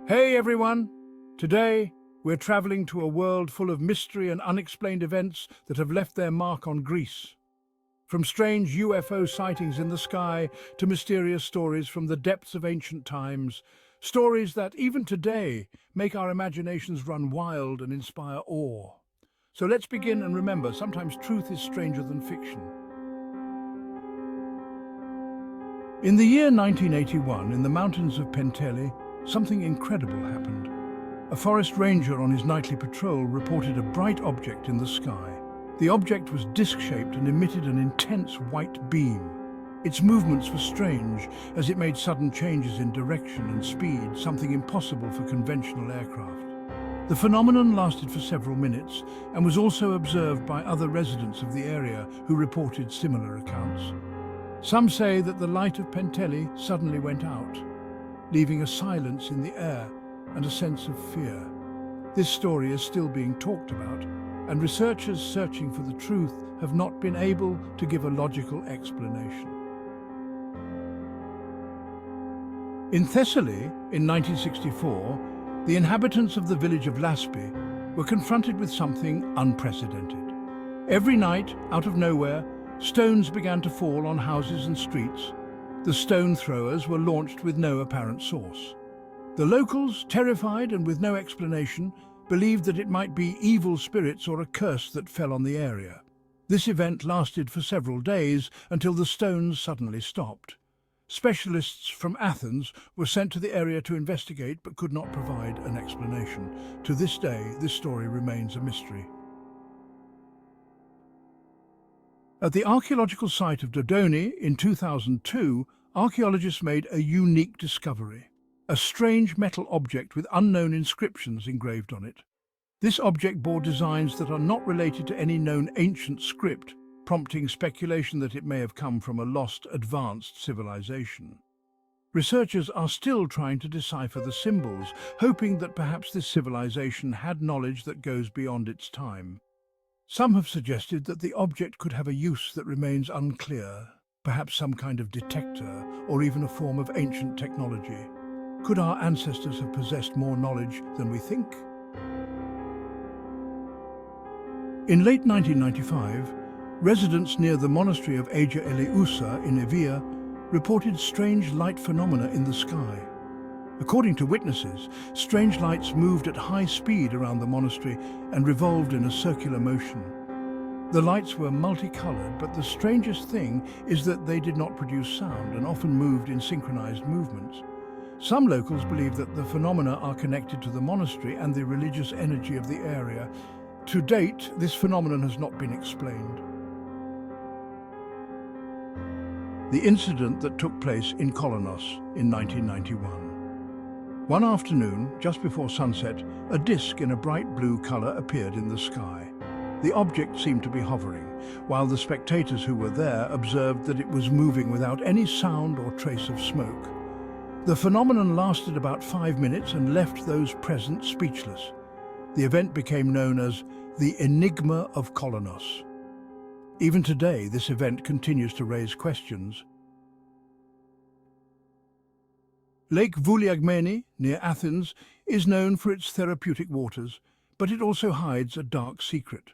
Hey everyone! Today, we're traveling to a world full of mystery and unexplained events that have left their mark on Greece. From strange UFO sightings in the sky to mysterious stories from the depths of ancient times, stories that, even today, make our imaginations run wild and inspire awe. So let's begin and remember, sometimes truth is stranger than fiction. In the year 1981, in the mountains of Penteli, something incredible happened. A forest ranger on his nightly patrol reported a bright object in the sky. The object was disc-shaped and emitted an intense white beam. Its movements were strange, as it made sudden changes in direction and speed, something impossible for conventional aircraft. The phenomenon lasted for several minutes and was also observed by other residents of the area who reported similar accounts. Some say that the light of Penteli suddenly went out, leaving a silence in the air and a sense of fear. This story is still being talked about, and researchers searching for the truth have not been able to give a logical explanation. In Thessaly, in 1964, the inhabitants of the village of Laspi were confronted with something unprecedented. Every night, out of nowhere, stones began to fall on houses and streets. The stone throwers were launched with no apparent source. The locals, terrified and with no explanation, believed that it might be evil spirits or a curse that fell on the area. This event lasted for several days until the stones suddenly stopped. Specialists from Athens were sent to the area to investigate but could not provide an explanation. To this day, this story remains a mystery. At the archaeological site of Dodoni in 2002, archaeologists made a unique discovery, a strange metal object with unknown inscriptions engraved on it. This object bore designs that are not related to any known ancient script, prompting speculation that it may have come from a lost, advanced civilization. Researchers are still trying to decipher the symbols, hoping that perhaps this civilization had knowledge that goes beyond its time. Some have suggested that the object could have a use that remains unclear, perhaps some kind of detector or even a form of ancient technology. Could our ancestors have possessed more knowledge than we think? In late 1995, residents near the Monastery of Agia Eleusa in Evia reported strange light phenomena in the sky. According to witnesses, strange lights moved at high speed around the monastery and revolved in a circular motion. The lights were multicolored, but the strangest thing is that they did not produce sound and often moved in synchronized movements. Some locals believe that the phenomena are connected to the monastery and the religious energy of the area. To date, this phenomenon has not been explained. The incident that took place in Kolonos in 1991. One afternoon, just before sunset, a disk in a bright blue color appeared in the sky. The object seemed to be hovering, while the spectators who were there observed that it was moving without any sound or trace of smoke. The phenomenon lasted about 5 minutes and left those present speechless. The event became known as the Enigma of Kolonos. Even today, this event continues to raise questions. Lake Vouliagmeni, near Athens, is known for its therapeutic waters, but it also hides a dark secret.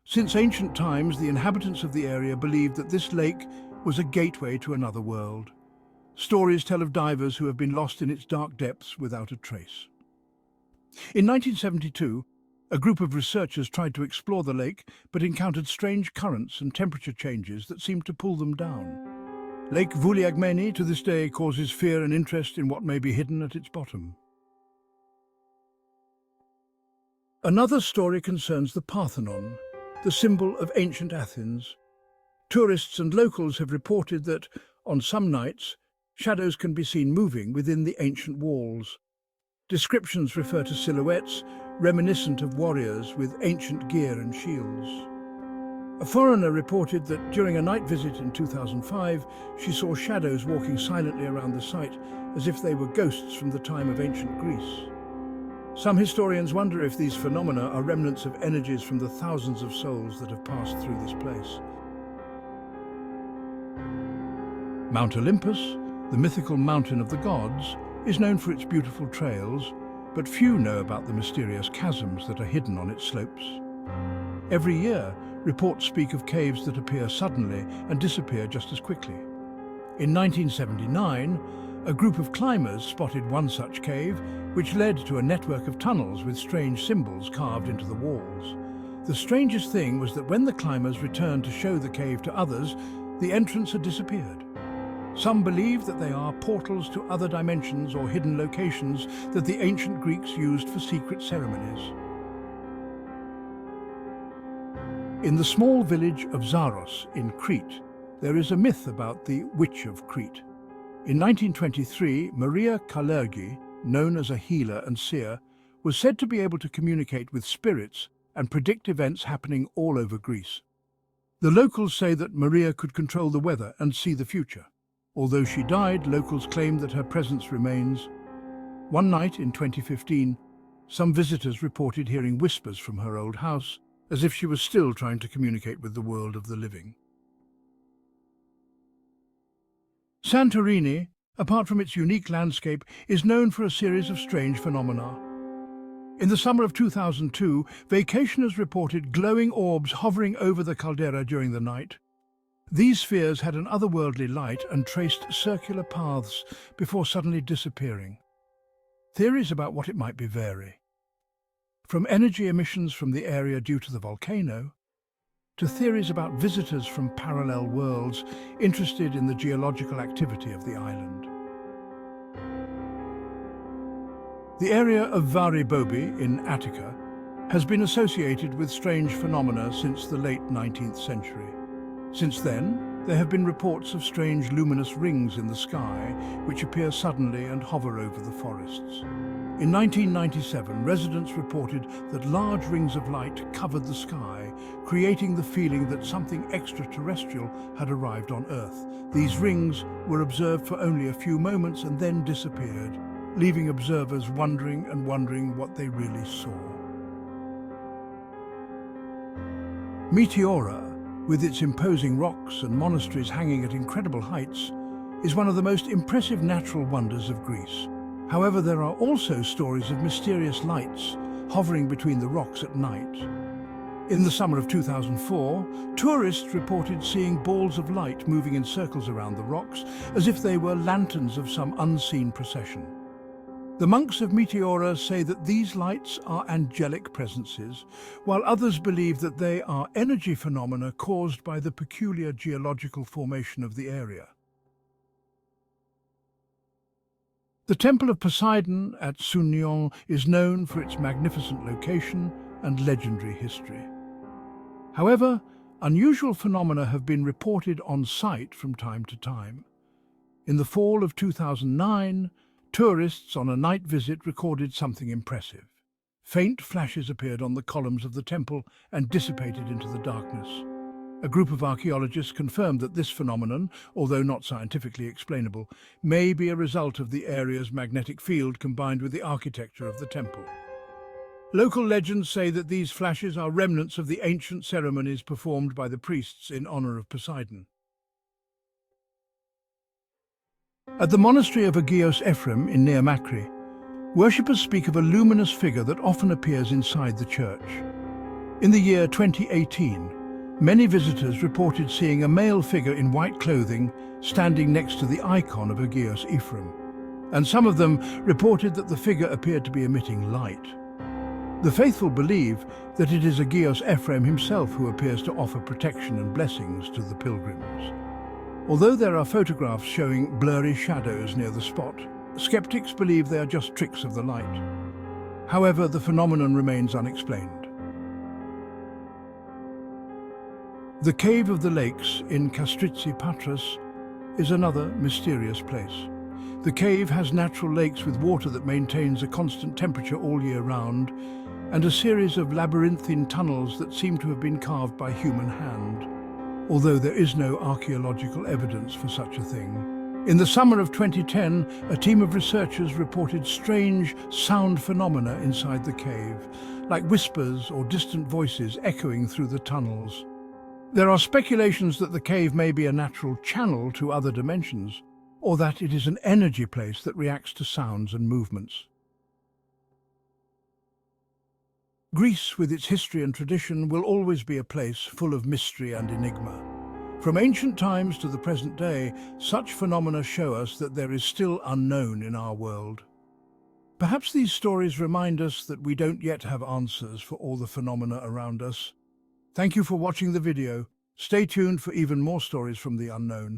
Since ancient times, the inhabitants of the area believed that this lake was a gateway to another world. Stories tell of divers who have been lost in its dark depths without a trace. In 1972, a group of researchers tried to explore the lake, but encountered strange currents and temperature changes that seemed to pull them down. Lake Vouliagmeni to this day causes fear and interest in what may be hidden at its bottom. Another story concerns the Parthenon, the symbol of ancient Athens. Tourists and locals have reported that, on some nights, shadows can be seen moving within the ancient walls. Descriptions refer to silhouettes reminiscent of warriors with ancient gear and shields. A foreigner reported that during a night visit in 2005, she saw shadows walking silently around the site as if they were ghosts from the time of ancient Greece. Some historians wonder if these phenomena are remnants of energies from the thousands of souls that have passed through this place. Mount Olympus, the mythical mountain of the gods, is known for its beautiful trails, but few know about the mysterious chasms that are hidden on its slopes. Every year, reports speak of caves that appear suddenly and disappear just as quickly. In 1979, a group of climbers spotted one such cave, which led to a network of tunnels with strange symbols carved into the walls. The strangest thing was that when the climbers returned to show the cave to others, the entrance had disappeared. Some believe that they are portals to other dimensions or hidden locations that the ancient Greeks used for secret ceremonies. In the small village of Zaros in Crete, there is a myth about the Witch of Crete. In 1923, Maria Kalergi, known as a healer and seer, was said to be able to communicate with spirits and predict events happening all over Greece. The locals say that Maria could control the weather and see the future. Although she died, locals claim that her presence remains. One night in 2015, some visitors reported hearing whispers from her old house, as if she was still trying to communicate with the world of the living. Santorini, apart from its unique landscape, is known for a series of strange phenomena. In the summer of 2002, vacationers reported glowing orbs hovering over the caldera during the night. These spheres had an otherworldly light and traced circular paths before suddenly disappearing. Theories about what it might be vary. From energy emissions from the area due to the volcano, to theories about visitors from parallel worlds interested in the geological activity of the island. The area of Varibombi in Attica has been associated with strange phenomena since the late 19th century. Since then, there have been reports of strange luminous rings in the sky which appear suddenly and hover over the forests. In 1997, residents reported that large rings of light covered the sky, creating the feeling that something extraterrestrial had arrived on Earth. These rings were observed for only a few moments and then disappeared, leaving observers wondering what they really saw. Meteor, with its imposing rocks and monasteries hanging at incredible heights, is one of the most impressive natural wonders of Greece. However, there are also stories of mysterious lights hovering between the rocks at night. In the summer of 2004, tourists reported seeing balls of light moving in circles around the rocks, as if they were lanterns of some unseen procession. The monks of Meteor say that these lights are angelic presences, while others believe that they are energy phenomena caused by the peculiar geological formation of the area. The Temple of Poseidon at Sounio is known for its magnificent location and legendary history. However, unusual phenomena have been reported on site from time to time. In the fall of 2009, tourists on a night visit recorded something impressive. Faint flashes appeared on the columns of the temple and dissipated into the darkness. A group of archaeologists confirmed that this phenomenon, although not scientifically explainable, may be a result of the area's magnetic field combined with the architecture of the temple. Local legends say that these flashes are remnants of the ancient ceremonies performed by the priests in honor of Poseidon. At the Monastery of Agios Ephraim in near Makri, worshippers speak of a luminous figure that often appears inside the church. In the year 2018, many visitors reported seeing a male figure in white clothing standing next to the icon of Agios Ephraim, and some of them reported that the figure appeared to be emitting light. The faithful believe that it is Agios Ephraim himself who appears to offer protection and blessings to the pilgrims. Although there are photographs showing blurry shadows near the spot, skeptics believe they are just tricks of the light. However, the phenomenon remains unexplained. The Cave of the Lakes in Kastritsi, Patras, is another mysterious place. The cave has natural lakes with water that maintains a constant temperature all year round, and a series of labyrinthine tunnels that seem to have been carved by human hand, although there is no archaeological evidence for such a thing. In the summer of 2010, a team of researchers reported strange sound phenomena inside the cave, like whispers or distant voices echoing through the tunnels. There are speculations that the cave may be a natural channel to other dimensions, or that it is an energy place that reacts to sounds and movements. Greece, with its history and tradition, will always be a place full of mystery and enigma. From ancient times to the present day, such phenomena show us that there is still unknown in our world. Perhaps these stories remind us that we don't yet have answers for all the phenomena around us. Thank you for watching the video. Stay tuned for even more stories from the unknown.